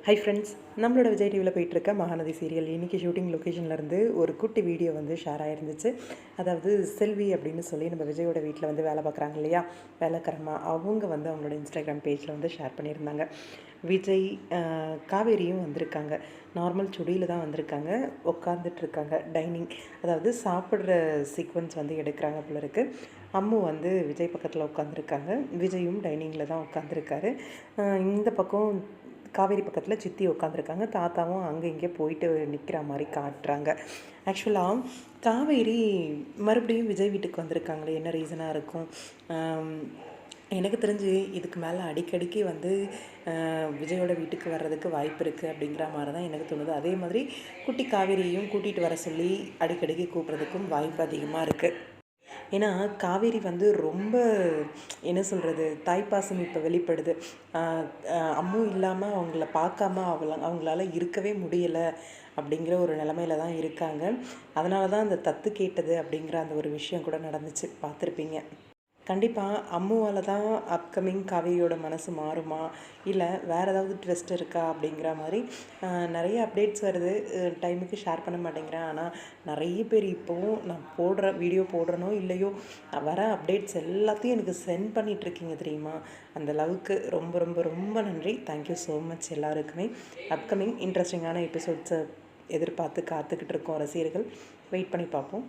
Hi friends, நம்மளோட விஜய் டிவியில் போயிட்டுருக்க மகாநதி சீரியல் இன்றைக்கி ஷூட்டிங் லொக்கேஷன்லேருந்து ஒரு குட்டி வீடியோ வந்து ஷேர் ஆகிருந்துச்சு. அதாவது செல்வி அப்படின்னு சொல்லி நம்ம விஜயோட வீட்டில் வந்து வேலை பார்க்குறாங்க இல்லையா, வேலைக்காரமா, அவங்க வந்து அவங்களோட இன்ஸ்டாகிராம் பேஜில் வந்து ஷேர் பண்ணியிருந்தாங்க. விஜய் காவேரியும் வந்திருக்காங்க. நார்மல் சுடியில் தான் வந்திருக்காங்க. உட்காந்துட்ருக்காங்க டைனிங், அதாவது சாப்பிட்ற சீக்வன்ஸ் வந்து எடுக்கிறாங்க போல இருக்குது. அம்மு வந்து விஜய் பக்கத்தில் உட்காந்துருக்காங்க. விஜயும் டைனிங்கில் தான் உட்காந்துருக்காரு. இந்த பக்கம் காவேரி பக்கத்தில் சித்தி உட்காந்துருக்காங்க. தாத்தாவும் அங்கே இங்கே போயிட்டு நிற்கிற மாதிரி காட்டுறாங்க. ஆக்சுவலாக காவேரி மறுபடியும் விஜய் வீட்டுக்கு வந்திருக்காங்களே, என்ன ரீசனாக இருக்கும்? எனக்கு தெரிஞ்சு இதுக்கு மேலே அடிக்கடிக்கு வந்து விஜயோட வீட்டுக்கு வர்றதுக்கு வாய்ப்பு இருக்குது அப்படிங்கிற மாதிரி தான் எனக்கு தோணுது. அதே மாதிரி குட்டி காவேரியையும் கூட்டிகிட்டு வர சொல்லி அடிக்கடிக்கு கூப்பிட்றதுக்கும் வாய்ப்பு அதிகமாக இருக்குது. ஏன்னா காவேரி வந்து ரொம்ப என்ன சொல்கிறது, தாய்ப்பாசம் இப்போ வெளிப்படுது. அம்மு இல்லாமல் அவங்கள பார்க்காம அவங்களால இருக்கவே முடியலை அப்படிங்கிற ஒரு நிலமையில தான் இருக்காங்க. அதனால தான் அந்த தத்து கேட்டது அப்படிங்கிற அந்த ஒரு விஷயம் கூட நடந்துச்சு, பார்த்துருப்பீங்க. கண்டிப்பாக அம்முவால் தான் அப்கமிங் காவேரியோட மனசு மாறுமா, இல்லை வேறு ஏதாவது ட்விஸ்ட் இருக்கா அப்படிங்கிற மாதிரி நிறைய அப்டேட்ஸ் வருது. டைமுக்கு ஷேர் பண்ண மாட்டேங்கிறேன். ஆனால் நிறைய பேர் இப்போவும் நான் போடுற வீடியோ போடுறனோ இல்லையோ, வர அப்டேட்ஸ் எல்லாத்தையும் எனக்கு சென்ட் பண்ணிகிட்ருக்கீங்க தெரியுமா. அந்த அளவுக்கு ரொம்ப ரொம்ப ரொம்ப நன்றி. தேங்க்யூ ஸோ மச் எல்லாருக்குமே. அப்கமிங் இன்ட்ரெஸ்டிங்கான எபிசோட்ஸை எதிர்பார்த்து காத்துக்கிட்டு இருக்கோம் ரசிகர்கள். வெயிட் பண்ணி பார்ப்போம்.